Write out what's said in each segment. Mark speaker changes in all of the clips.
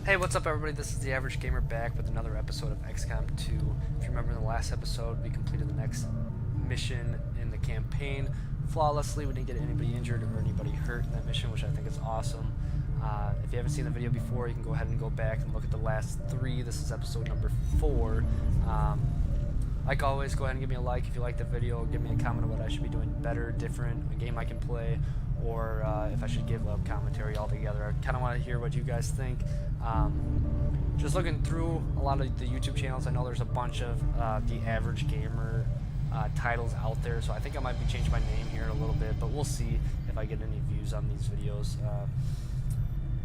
Speaker 1: Hey, what's up everybody? This is the Average Gamer back with another episode of XCOM 2. If you remember in the last episode, we completed the next mission in the campaign flawlessly. We didn't get anybody injured or anybody hurt in that mission, which I think is awesome. If you haven't seen the video before, you can go ahead and go back and look at the last three. This is episode number 4. Like always, go ahead and give me a like if you like the video. Give me a comment on what I should be doing better, different, a game I can play, or if I should give up commentary altogether. I kind of want to hear what you guys think. Just looking through a lot of the YouTube channels, I know there's a bunch of the Average Gamer titles out there, so I think I might be changing my name here a little bit, but we'll see if I get any views on these videos.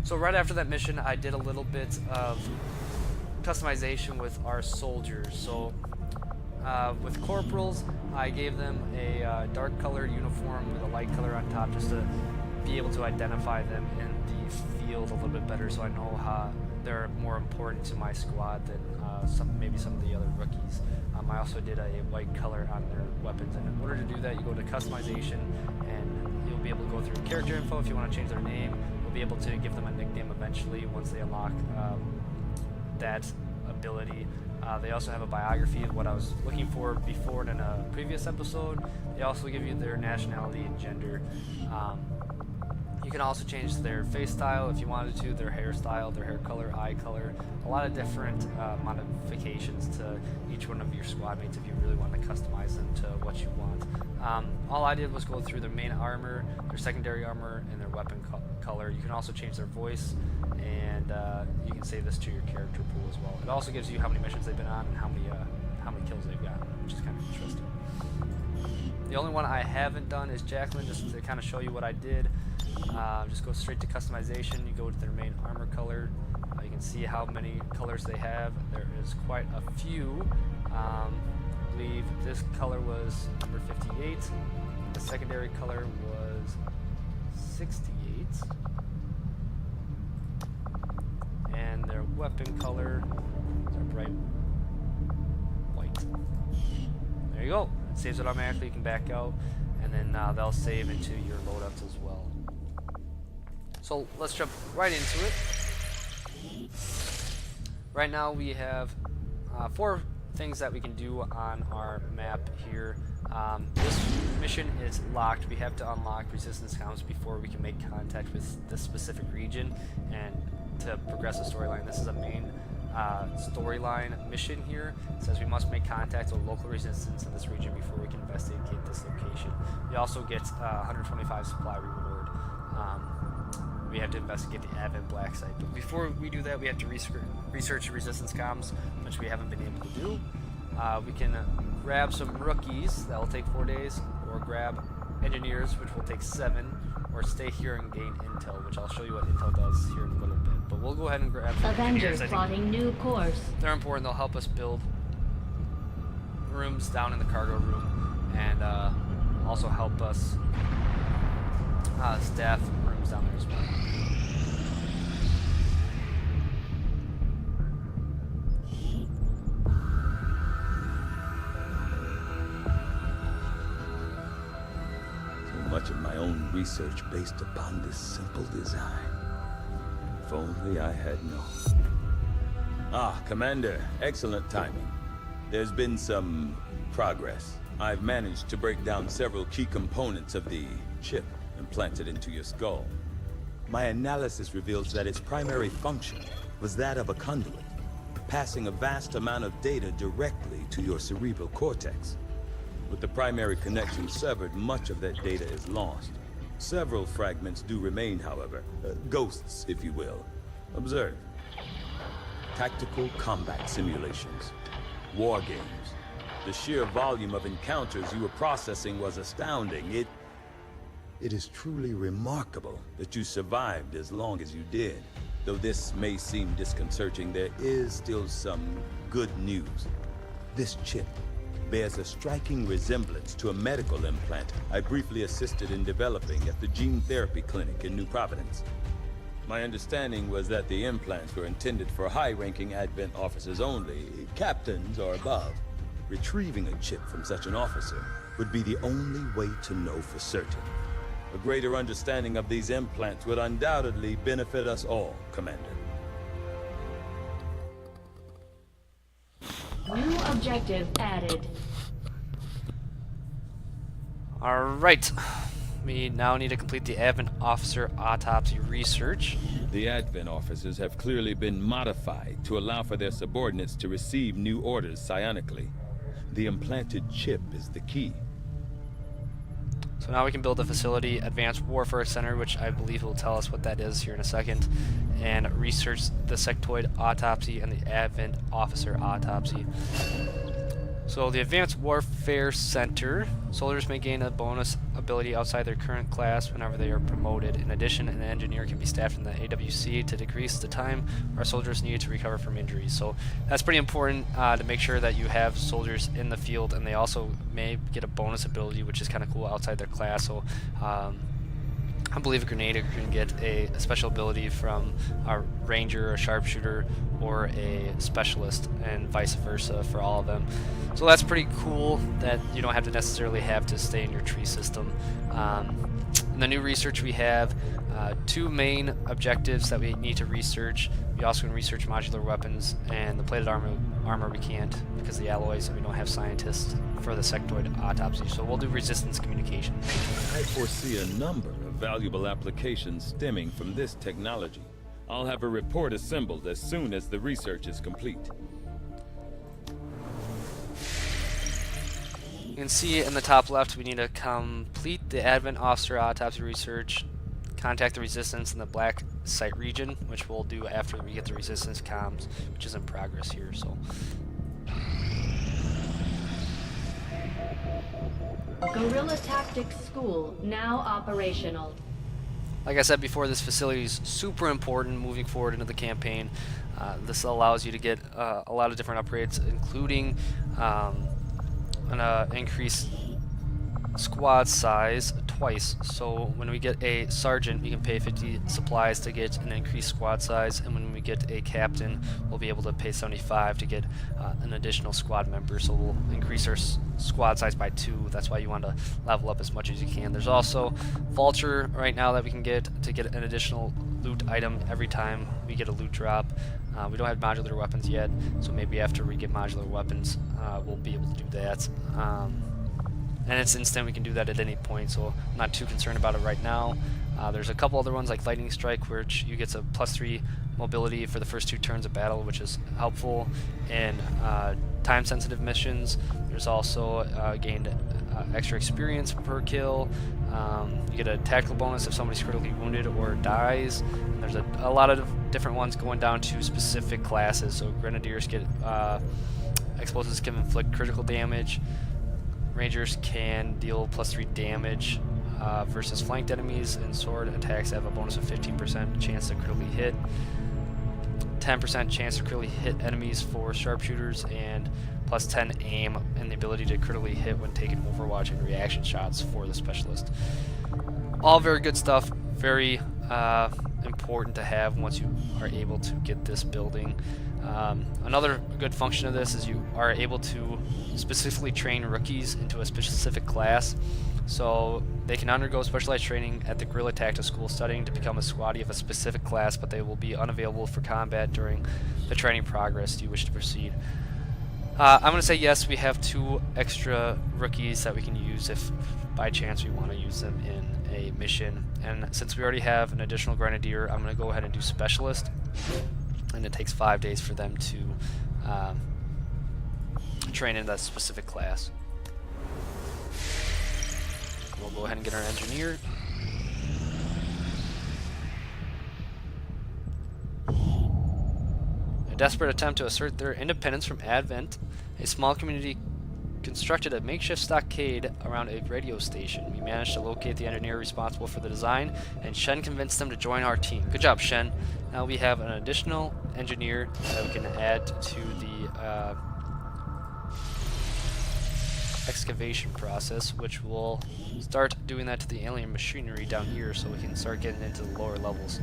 Speaker 1: So right after that mission, I did a little bit of customization with our soldiers. So with corporals, I gave them a dark colored uniform with a light color on top, just to be able to identify them in the field a little bit better, so I know how they're more important to my squad than maybe some of the other rookies. I also did a white color on their weapons, and in order to do that, you go to customization, and you'll be able to go through character info. If you want to change their name, you'll be able to give them a nickname eventually once they unlock that ability. They also have a biography of what I was looking for before in a previous episode. They also give you their nationality and gender. You can also change their face style if you wanted to, their hairstyle, their hair color, eye color, a lot of different modifications to each one of your squad mates if you really want to customize them to what you want. All I did was go through their main armor, their secondary armor, and their weapon color. You can also change their voice, and you can save this to your character pool as well. It also gives you how many missions they've been on and how many kills they've got, which is kind of interesting. The only one I haven't done is Jacqueline, just to kind of show you what I did. Just go straight to customization. You go to their main armor color. You can see how many colors they have. There is quite a few. I believe this color was number 58. The secondary color was 68. And their weapon color is a bright white. There you go. It saves it automatically. You can back out, and then they'll save into your loadouts as well. So let's jump right into it. Right now we have 4 things that we can do on our map here. This mission is locked. We have to unlock resistance comms before we can make contact with this specific region and to progress the storyline. This is a main storyline mission here. It says we must make contact with local resistance in this region before we can investigate this location. We also get 125 supply reward. We have to investigate the Advent Black site. But before we do that, we have to research resistance comms, which we haven't been able to do. We can grab some rookies, that will take 4 days, or grab engineers, which will take 7, or stay here and gain intel, which I'll show you what intel does here in a little bit. But we'll go ahead and grab some
Speaker 2: Avengers plotting new course.
Speaker 1: They're important. They'll help us build rooms down in the cargo room, and also help us staff rooms down there as well.
Speaker 3: Much of my own research based upon this simple design. If only I had known. Ah, Commander, excellent timing. There's been some progress. I've managed to break down several key components of the chip implanted into your skull. My analysis reveals that its primary function was that of a conduit, passing a vast amount of data directly to your cerebral cortex. With the primary connection severed, much of that data is lost. Several fragments do remain, however. Ghosts, if you will. Observe. Tactical combat simulations. War games. The sheer volume of encounters you were processing was astounding. It is truly remarkable that you survived as long as you did. Though this may seem disconcerting, there is still some good news. This chip bears a striking resemblance to a medical implant I briefly assisted in developing at the gene therapy clinic in New Providence. My understanding was that the implants were intended for high-ranking Advent officers only, captains or above. Retrieving a chip from such an officer would be the only way to know for certain. A greater understanding of these implants would undoubtedly benefit us all, Commander.
Speaker 2: objective added.
Speaker 1: Alright. We now need to complete the Advent Officer Autopsy research.
Speaker 3: The Advent officers have clearly been modified to allow for their subordinates to receive new orders psionically. The implanted chip is the key.
Speaker 1: So now we can build a facility, Advanced Warfare Center, which I believe will tell us what that is here in a second, and research the sectoid autopsy and the Advent Officer Autopsy. So the Advanced Warfare Center, soldiers may gain a bonus ability outside their current class whenever they are promoted. In addition, an engineer can be staffed in the AWC to decrease the time our soldiers need to recover from injuries. So that's pretty important to make sure that you have soldiers in the field, and they also may get a bonus ability, which is kind of cool outside their class. So I believe a Grenadier can get a special ability from a Ranger, a Sharpshooter, or a Specialist, and vice versa for all of them. So that's pretty cool that you don't have to necessarily have to stay in your tree system. In the new research we have two main objectives that we need to research. We also can research modular weapons, and the plated armor we can't because of the alloys, and we don't have scientists for the sectoid autopsy. So we'll do resistance communication.
Speaker 3: I foresee a number of valuable applications stemming from this technology. I'll have a report assembled as soon as the research is complete.
Speaker 1: You can see in the top left we need to complete the Advent Officer Autopsy research, contact the Resistance in the Black Site region, which we'll do after we get the Resistance comms, which is in progress here. So
Speaker 2: Guerrilla Tactics School now operational.
Speaker 1: like I said before, this facility is super important moving forward into the campaign. This allows you to get a lot of different upgrades, including an increased squad size twice. So when we get a sergeant, we can pay 50 supplies to get an increased squad size, and when we get a captain, we'll be able to pay 75 to get an additional squad member. So we'll increase our squad size by 2. That's why you want to level up as much as you can. There's also Vulture right now that we can get to get an additional loot item every time we get a loot drop. We don't have modular weapons yet, so maybe after we get modular weapons, we'll be able to do that. And it's instant, we can do that at any point, so I'm not too concerned about it right now. There's a couple other ones like Lightning Strike, which you get a +3 mobility for the first 2 turns of battle, which is helpful in time-sensitive missions. There's also gained extra experience per kill. You get a tactical bonus if somebody's critically wounded or dies. And there's a lot of different ones going down to specific classes. So Grenadiers get explosives can inflict critical damage. Rangers can deal +3 damage versus flanked enemies, and sword attacks have a bonus of 15% chance to critically hit, 10% chance to critically hit enemies for sharpshooters, and +10 aim and the ability to critically hit when taking overwatch and reaction shots for the specialist. All very good stuff, very important to have once you are able to get this building. Another good function of this is you are able to specifically train rookies into a specific class, so they can undergo specialized training at the Guerrilla Tactics School studying to become a squaddie of a specific class, but they will be unavailable for combat during the training progress. Do you wish to proceed? I'm going to say yes. We have 2 extra rookies that we can use if by chance we want to use them in a mission, and since we already have an additional Grenadier, I'm going to go ahead and do Specialist, and it takes 5 days for them to train in that specific class. We'll go ahead and get our Engineer. A desperate attempt to assert their independence from Advent, a small community constructed a makeshift stockade around a radio station. We managed to locate the engineer responsible for the design, and Shen convinced them to join our team. Good job, Shen. Now we have an additional engineer that we can add to the excavation process, which will start doing that to the alien machinery down here so we can start getting into the lower levels.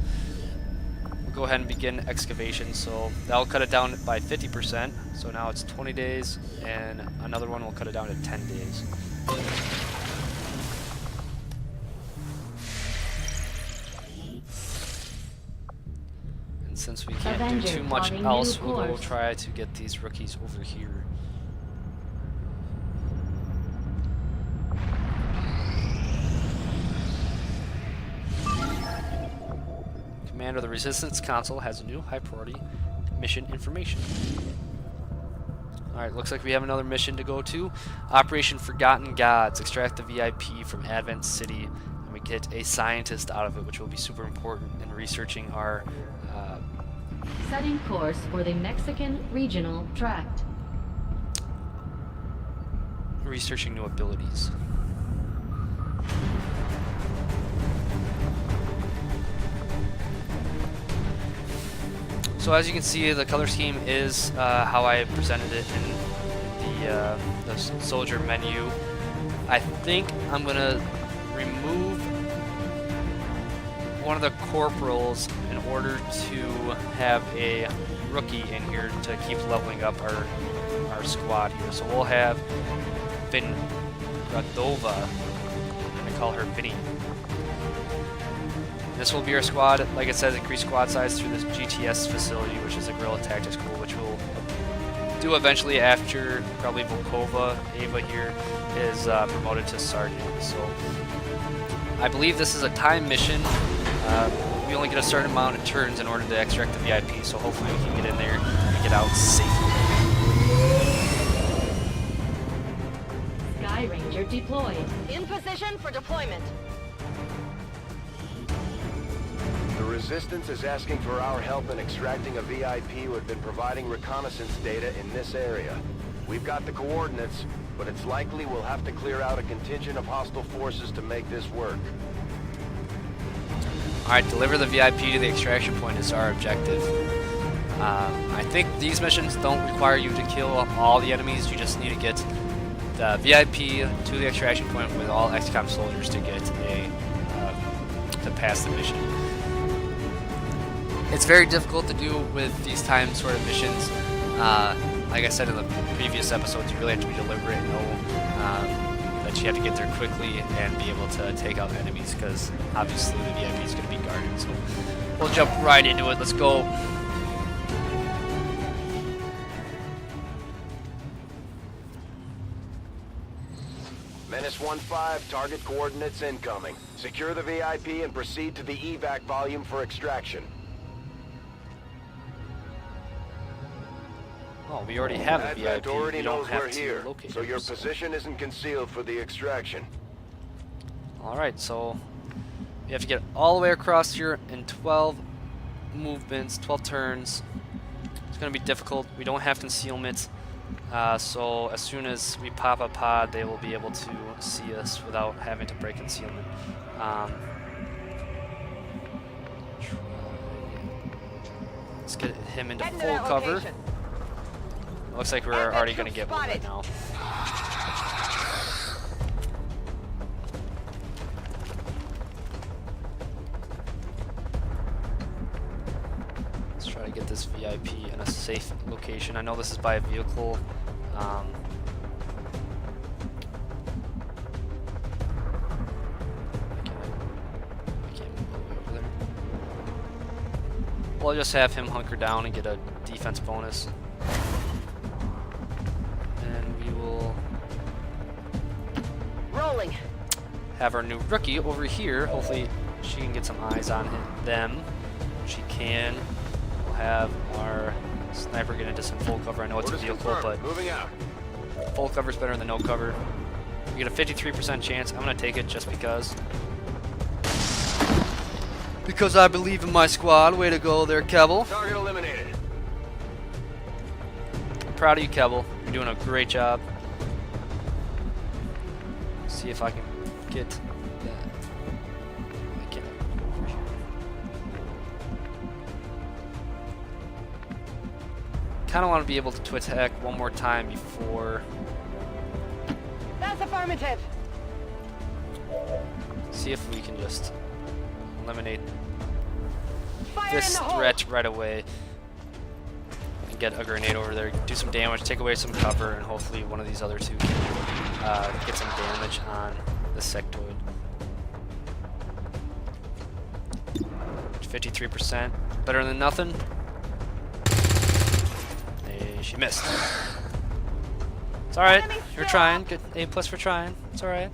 Speaker 1: We'll go ahead and begin excavation, so that'll cut it down by 50%, so now it's 20 days, and another one will cut it down to 10 days. And since we can't do too much else, we'll go try to get these rookies over here. Commander of the Resistance Council has a new high priority mission information. Alright, looks like we have another mission to go to. Operation Forgotten Gods. Extract the VIP from Advent City, and we get a scientist out of it, which will be super important in researching our
Speaker 2: Setting course for the Mexican Regional Tract.
Speaker 1: researching new abilities. So as you can see, the color scheme is how I presented it in the soldier menu. I think I'm gonna remove one of the corporals in order to have a rookie in here to keep leveling up our squad here. So we'll have Radova. I'm gonna call her Vinny. This will be our squad. Like I said, increase squad size through this GTS facility, which is a guerrilla tactics school, which we'll do eventually after probably Volkova. Ava here is promoted to sergeant. So I believe this is a time mission. We only get a certain amount of turns in order to extract the VIP, so hopefully we can get in there and get out safely.
Speaker 2: Sky Ranger deployed.
Speaker 4: In position for deployment.
Speaker 5: The Resistance is asking for our help in extracting a VIP who had been providing reconnaissance data in this area. We've got the coordinates, but it's likely we'll have to clear out a contingent of hostile forces to make this work.
Speaker 1: Alright, deliver the VIP to the extraction point is our objective. I think these missions don't require you to kill all the enemies. You just need to get the VIP to the extraction point with all XCOM soldiers to get to pass the mission. It's very difficult to do with these time sort of missions. Like I said in the previous episodes, you really have to be deliberate and know that you have to get there quickly and be able to take out enemies, because obviously the VIP is going to be guarded. So we'll jump right into it. Let's go.
Speaker 5: Menace 1-5, target coordinates incoming. Secure the VIP and proceed to the evac volume for extraction.
Speaker 1: Oh, we already have a VIP.
Speaker 5: Advent already
Speaker 1: We don't
Speaker 5: knows
Speaker 1: have
Speaker 5: we're
Speaker 1: to
Speaker 5: here,
Speaker 1: locate
Speaker 5: so your
Speaker 1: them,
Speaker 5: position isn't concealed for the extraction.
Speaker 1: Alright, so we have to get all the way across here in 12 movements, 12 turns. It's going to be difficult. We don't have concealment, so as soon as we pop a pod, they will be able to see us without having to break concealment. Let's get him into
Speaker 4: Heading to
Speaker 1: full
Speaker 4: that
Speaker 1: cover.
Speaker 4: location.
Speaker 1: Looks like we're
Speaker 4: Advent
Speaker 1: already going to
Speaker 4: troops
Speaker 1: get one right
Speaker 4: spotted.
Speaker 1: now. Let's try to get this VIP in a safe location. I know this is by a vehicle. I can't move all the way over there. We'll just have him hunker down and get a defense bonus. And we will
Speaker 4: Rolling.
Speaker 1: have our new rookie over here. Hopefully she can get some eyes on them. She can. We'll have our sniper get into some full cover. I know it's a
Speaker 5: Orders
Speaker 1: vehicle,
Speaker 5: confirmed.
Speaker 1: but
Speaker 5: Moving out.
Speaker 1: full cover is better than no cover. We get a 53% chance. I'm going to take it just because. Because I believe in my squad. Way to go there, Kevel.
Speaker 5: Target eliminated.
Speaker 1: I'm proud of you, Kevel. You're doing a great job. See if I can get that. I can't go over here. Kind of want to be able to attack one more time before.
Speaker 4: That's affirmative.
Speaker 1: See if we can just eliminate
Speaker 4: Fire
Speaker 1: this
Speaker 4: in the hole.
Speaker 1: threat right away and get a grenade over there, do some damage, take away some cover, and hopefully one of these other two can get some damage on the sectoid. 53%, better than nothing. Hey, she missed. It's alright,
Speaker 4: Enemy
Speaker 1: you're
Speaker 4: still
Speaker 1: trying.
Speaker 4: up.
Speaker 1: Good A+ for trying. It's alright.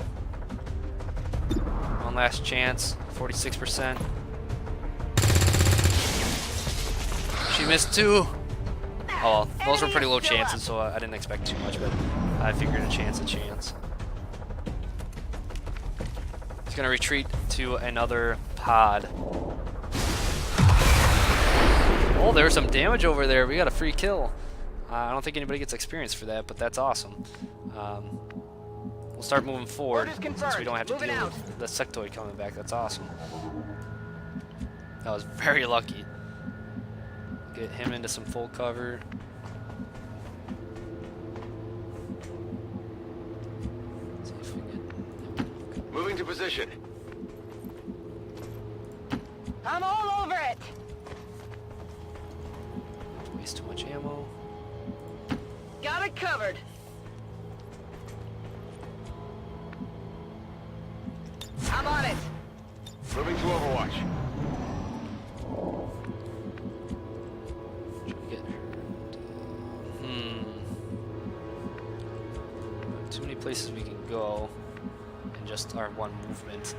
Speaker 1: One last chance, 46%. She missed 2. Oh well, those were pretty low chances, so I didn't expect too much, but I figured a chance. He's gonna retreat to another pod. Oh, there's some damage over there. We got a free kill. I don't think anybody gets experience for that, but that's awesome. We'll start moving forward since we don't have to deal with the sectoid coming back. That's awesome. That was very lucky. Get him into some full cover. See if we get...
Speaker 5: Moving to position.
Speaker 4: I'm all over it.
Speaker 1: Don't waste too much ammo.
Speaker 4: Got it covered. I'm on it.
Speaker 5: Moving to Overwatch.
Speaker 1: Should we get her? Too many places we can go in just our one movement.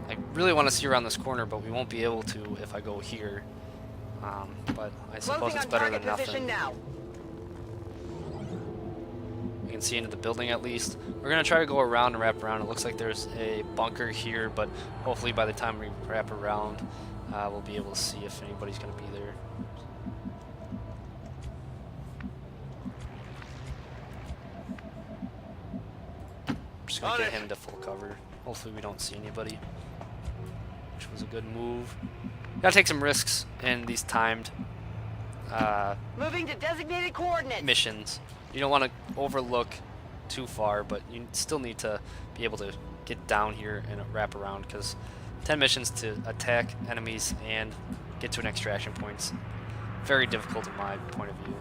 Speaker 1: I really want to see around this corner, but we won't be able to if I go here. But I suppose it's better than nothing.
Speaker 4: Now.
Speaker 1: You can see into the building at least. We're going to try to go around and wrap around. It looks like there's a bunker here, but hopefully by the time we wrap around, we'll be able to see if anybody's going to be there. Just going to get him to full cover. Hopefully we don't see anybody, which was a good move. Gotta take some risks in these timed
Speaker 4: Moving to designated coordinates.
Speaker 1: missions. You don't want to overlook too far, but you still need to be able to get down here and wrap around, because 10 missions to attack enemies and get to an extraction point's very difficult in my point of view.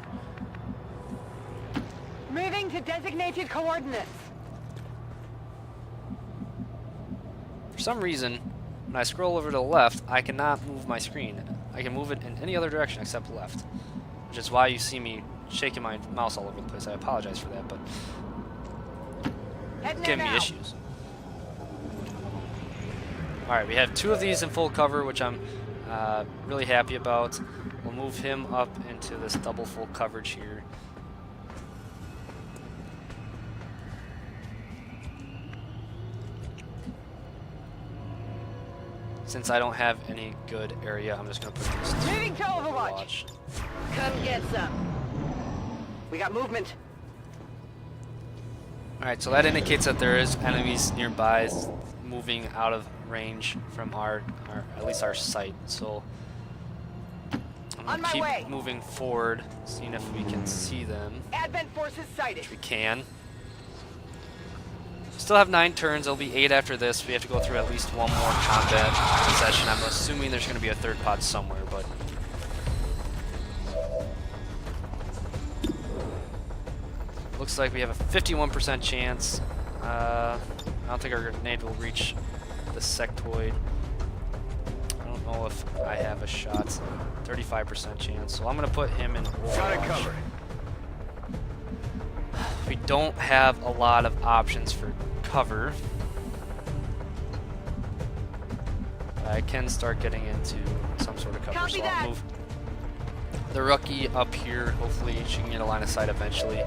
Speaker 4: Moving to designated coordinates.
Speaker 1: For some reason, when I scroll over to the left, I cannot move my screen. I can move it in any other direction except left, which is why you see me shaking my mouse all over the place. I apologize for that, but it's giving me issues. Alright, we have 2 of these in full cover, which I'm really happy about. We'll move him up into this double full coverage here. Since I don't have any good area, I'm just going to put this to
Speaker 4: Moving to Overwatch. Come get some. We got movement.
Speaker 1: Alright, so that indicates that there is enemies nearby moving out of range from our at least our sight. So I'm
Speaker 4: On
Speaker 1: going
Speaker 4: my
Speaker 1: to keep
Speaker 4: way.
Speaker 1: moving forward, seeing if we can see them.
Speaker 4: Advent forces sighted.
Speaker 1: Which we can. Still have 9 turns. There'll be 8 after this. We have to go through at least one more combat session. I'm assuming there's going to be a third pod somewhere, but looks like we have a 51% chance. I don't think our grenade will reach the sectoid. I don't know if I have a shot. 35% chance. So I'm going to put him in Overwatch.
Speaker 5: Got it covered.
Speaker 1: We don't have a lot of options for cover. I can start getting into some sort of cover,
Speaker 4: Copy
Speaker 1: so
Speaker 4: that.
Speaker 1: I'll move the rookie up here. Hopefully she can get a line of sight eventually.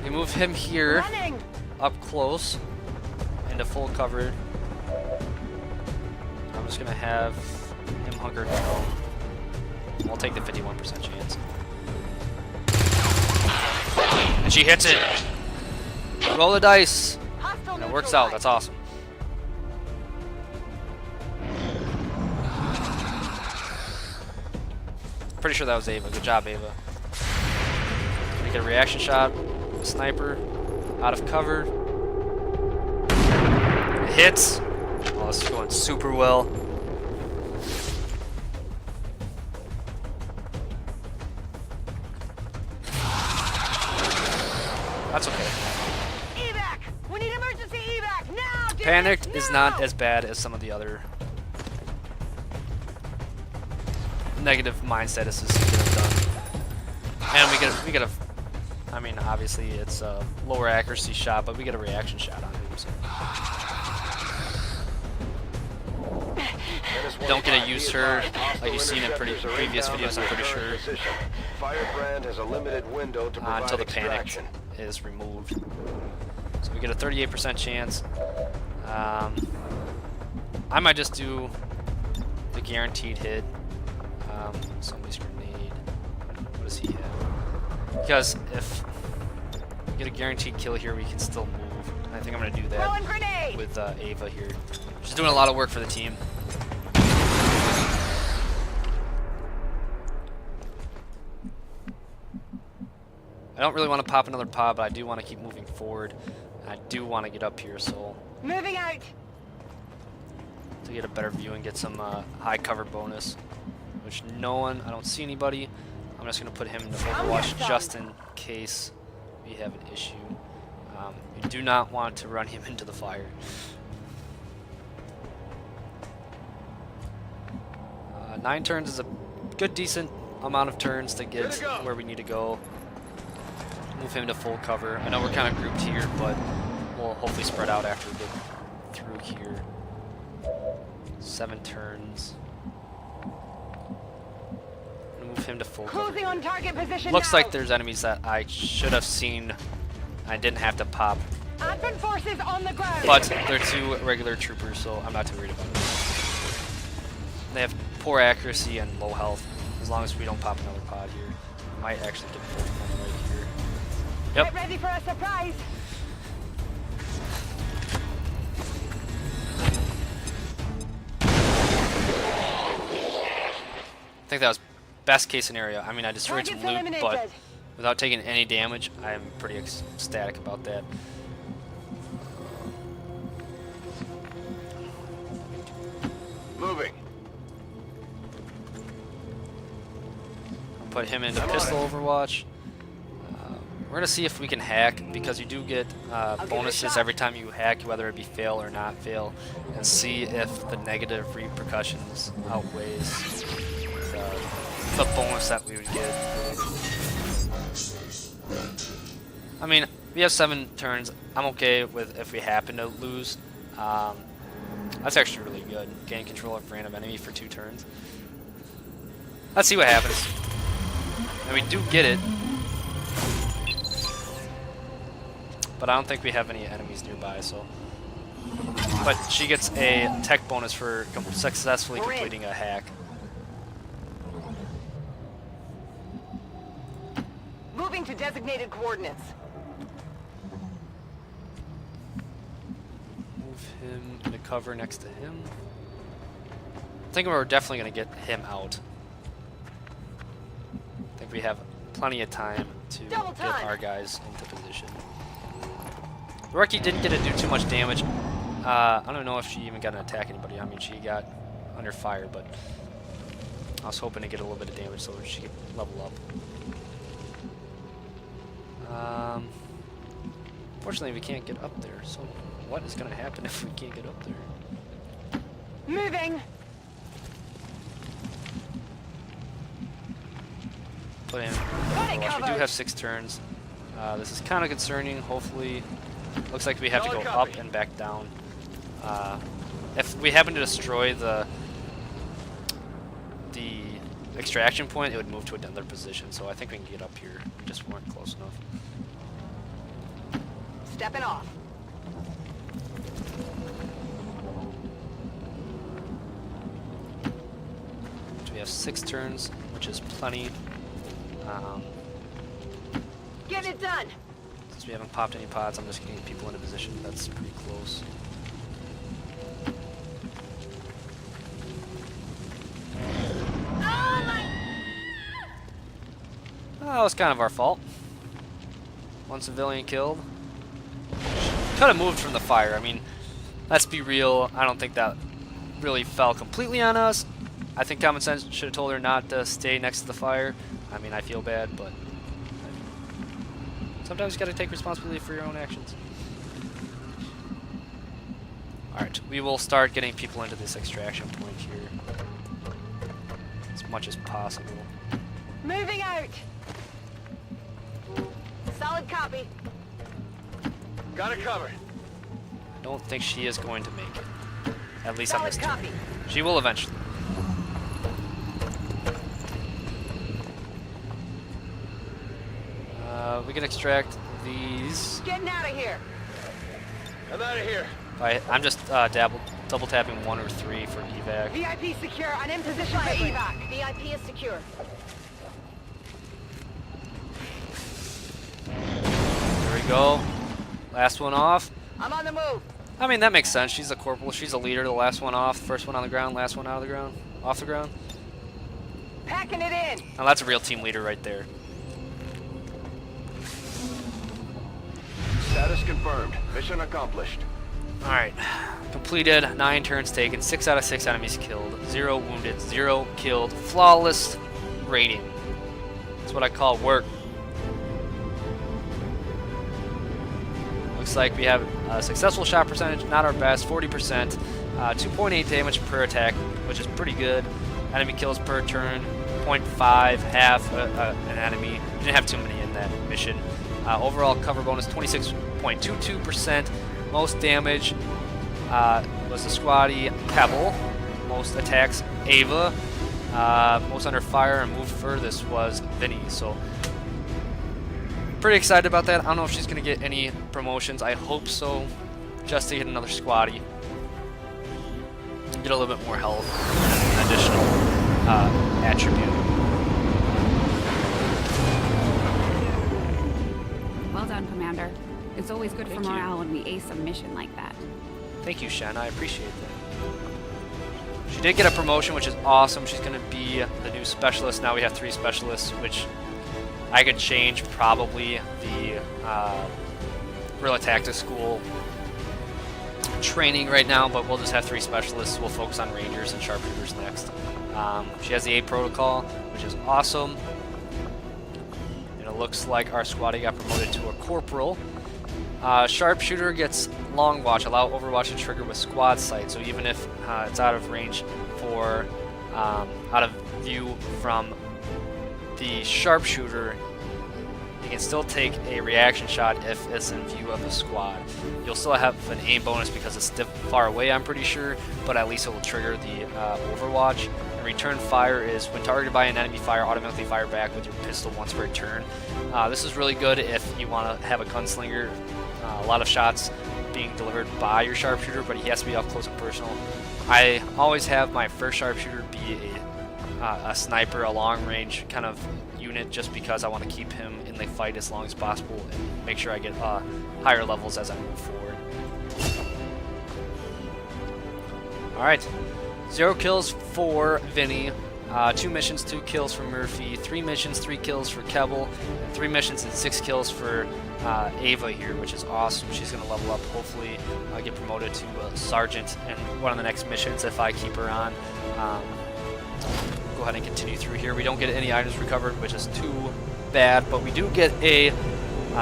Speaker 1: We move him here
Speaker 4: Running.
Speaker 1: up close into full cover. I'm just gonna have him hunkered down. I'll take the 51% chance. And she hits it! Roll the dice!
Speaker 4: Hostile
Speaker 1: And it works out, that's awesome. Pretty sure that was Ava. Good job, Ava. Gonna get a reaction shot. Sniper. Out of cover. It hits. Oh, this is going super well. That's okay.
Speaker 4: Evac! We need emergency evac now!
Speaker 1: Panicked is not as bad as some of the other negative mine statuses to get them done. And we get a, I mean, obviously it's a lower accuracy shot, but we get a reaction shot on him. So. Don't get to use her like you've seen in previous videos, I'm pretty sure,
Speaker 5: Firebrand has a limited window to provide
Speaker 1: until the panic
Speaker 5: extraction.
Speaker 1: is removed. So we get a 38% chance. I might just do the guaranteed hit. Somebody's grenade. What does he have? Because if we get a guaranteed kill here, we can still move. I think I'm going to do that with Ava here. She's doing a lot of work for the team. I don't really want to pop another pod, but I do want to keep moving forward. I do want to get up here, so
Speaker 4: Moving out.
Speaker 1: to get a better view and get some high cover bonus, which I don't see anybody. I'm just going to put him into Overwatch just in case we have an issue. You do not want to run him into the fire. 9 turns is a good, decent amount of turns to get where we need to go. Move him to full cover. I know we're kind of grouped here, but we'll hopefully spread out after we get through here. 7 turns. Move him to full cover.
Speaker 4: Closing on target position.
Speaker 1: Looks
Speaker 4: now.
Speaker 1: like there's enemies that I should have seen. I didn't have to pop,
Speaker 4: Advent forces on the ground.
Speaker 1: but they're 2 regular troopers, so I'm not too worried about it. They have poor accuracy and low health. As long as we don't pop another pod here, might actually get both of them right here. Yep.
Speaker 4: Get ready for a surprise.
Speaker 1: I think that was best case scenario. I mean, I destroyed some
Speaker 4: Targets
Speaker 1: loot, but
Speaker 4: eliminated.
Speaker 1: without taking any damage, I'm pretty ecstatic about that.
Speaker 5: Moving.
Speaker 1: I'll put him into pistol Overwatch. We're gonna see if we can hack, because you do get bonuses every time you hack, whether it be fail or not fail, and see if the negative repercussions outweighs the bonus that we would get. I mean, we have 7 turns. I'm okay with if we happen to lose. That's actually really good. Gain control of random enemy for 2 turns. Let's see what happens. And we do get it. But I don't think we have any enemies nearby, so. But she gets a tech bonus for successfully completing a hack.
Speaker 4: Moving to designated coordinates.
Speaker 1: Move him into cover next to him. I think we're definitely going to get him out. I think we have plenty of time to get our guys into position. Rookie didn't get to do too much damage. I don't know if she even got to attack anybody. I mean, she got under fire, but I was hoping to get a little bit of damage so she could level up. Fortunately, we can't get up there, so what is going to happen if we can't get up there?
Speaker 4: Moving.
Speaker 1: Put in. We do have 6 turns. This is kind of concerning. Hopefully, looks like we have to go up and back down. If we happen to destroy the extraction point, it would move to another position. So I think we can get up here. We just weren't close enough.
Speaker 4: Stepping off.
Speaker 1: So we have 6 turns, which is plenty.
Speaker 4: Get it done.
Speaker 1: Since we haven't popped any pods, I'm just getting people into position. That's pretty close. That was kind of our fault. 1 civilian killed. Could have moved from the fire. I mean, let's be real. I don't think that really fell completely on us. I think common sense should have told her not to stay next to the fire. I mean, I feel bad, but sometimes you got to take responsibility for your own actions. Alright, we will start getting people into this extraction point here. It's much as possible.
Speaker 4: Moving out. Solid copy.
Speaker 5: Got it covered.
Speaker 1: I don't think she is going to make it. At least on
Speaker 4: Solid
Speaker 1: this turn.
Speaker 4: copy.
Speaker 1: She will eventually. We can extract these.
Speaker 4: Getting out of here.
Speaker 5: I'm out of here.
Speaker 1: I'm just double tapping 1 or 3 for evac.
Speaker 4: VIP secure. I'm in position for evac. VIP is secure.
Speaker 1: There we go. Last one off.
Speaker 4: I'm on the move.
Speaker 1: I mean, that makes sense. She's a corporal. She's a leader. The last one off. First one on the ground. Last one out of the ground. Off the ground.
Speaker 4: Packing it in.
Speaker 1: Now that's a real team leader right there.
Speaker 5: Status confirmed. Mission accomplished.
Speaker 1: Alright. Completed. 9 turns taken. 6 out of 6 enemies killed. 0 wounded. 0 killed. Flawless rating. That's what I call work. Looks like we have a successful shot percentage, not our best, 40%, 2.8 damage per attack, which is pretty good. Enemy kills per turn, 0.5, half an enemy. We didn't have too many in that mission. Overall cover bonus, 26.22%. Most damage was the squatty Pebble. Most attacks, Ava. Most under fire and moved furthest was Vinny. So pretty excited about that. I don't know if she's going to get any promotions. I hope so, just to get another squatty. Get a little bit more health, an additional attribute.
Speaker 6: Well done, Commander. It's always good for
Speaker 1: Thank you.
Speaker 6: morale when we ace a mission like that.
Speaker 1: Thank you, Shen. I appreciate that. She did get a promotion, which is awesome. She's going to be the new specialist. Now we have 3 specialists, which I could change probably the Guerrilla Tactics School training right now, but we'll just have 3 specialists. We'll focus on Rangers and Sharpshooters next. She has the A protocol, which is awesome. And it looks like our squatty got promoted to a corporal. Sharpshooter gets long watch, allow Overwatch to trigger with squad sight. So even if it's out of range for, out of view from the sharpshooter, you can still take a reaction shot if it's in view of the squad. You'll still have an aim bonus because it's far away, I'm pretty sure, but at least it will trigger the Overwatch. And return fire is when targeted by an enemy, fire automatically fire back with your pistol once per turn. This is really good if you want to have a gunslinger. A lot of shots being delivered by your sharpshooter, but he has to be up close and personal. I always have my first sharpshooter be a sniper, a long range kind of unit, just because I want to keep him in the fight as long as possible and make sure I get higher levels as I move forward. Alright, 0 kills for Vinny, 2 missions, 2 kills for Murphy, 3 missions, 3 kills for Kebble, 3 missions and 6 kills for Ava here, which is awesome. She's going to level up, hopefully get promoted to Sergeant in one of the next missions if I keep her on. Go ahead and continue through here. We don't get any items recovered, which is too bad, but we do get a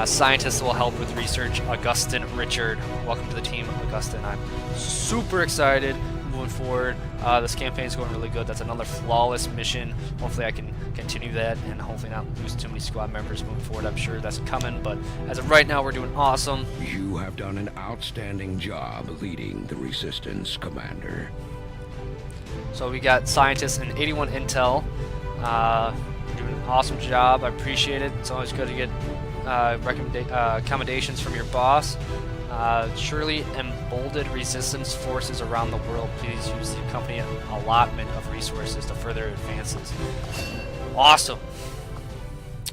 Speaker 1: scientist that will help with research, Augustin Richard. Welcome to the team, Augustin. I'm super excited moving forward. This campaign is going really good. That's another flawless mission. Hopefully I can continue that and hopefully not lose too many squad members moving forward. I'm sure that's coming, but as of right now, we're doing awesome.
Speaker 7: You have done an outstanding job leading the Resistance, Commander.
Speaker 1: So we got scientists and 81 intel. You're doing an awesome job. I appreciate it. It's always good to get accommodations from your boss. Surely emboldened resistance forces around the world. Please use the company allotment of resources to further advances. Awesome.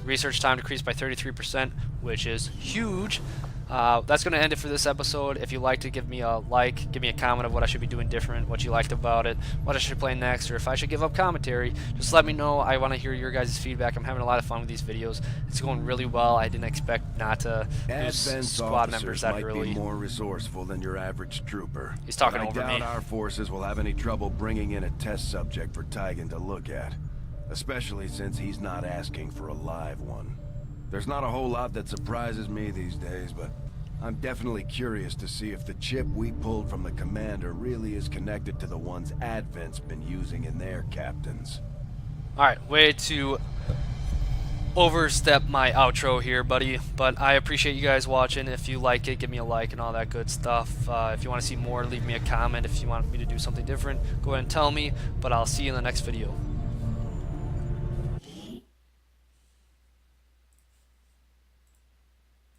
Speaker 1: Research time decreased by 33%, which is huge. That's going to end it for this episode. If you liked it, give me a like, give me a comment of what I should be doing different, what you liked about it, what I should play next, or if I should give up commentary. Just let me know. I want to hear your guys' feedback. I'm having a lot of fun with these videos. It's going really well. I didn't expect not to lose
Speaker 8: Advanced
Speaker 1: squad members that
Speaker 8: might
Speaker 1: early.
Speaker 8: be more resourceful than your average trooper.
Speaker 1: He's talking
Speaker 8: but
Speaker 1: over
Speaker 8: I doubt
Speaker 1: me.
Speaker 8: our forces will have any trouble bringing in a test subject for Tigan to look at, especially since he's not asking for a live one. There's not a whole lot that surprises me these days, but I'm definitely curious to see if the chip we pulled from the commander really is connected to the ones Advent's been using in their captains.
Speaker 1: Alright, way to overstep my outro here, buddy, but I appreciate you guys watching. If you like it, give me a like and all that good stuff. If you want to see more, leave me a comment. If you want me to do something different, go ahead and tell me, but I'll see you in the next video.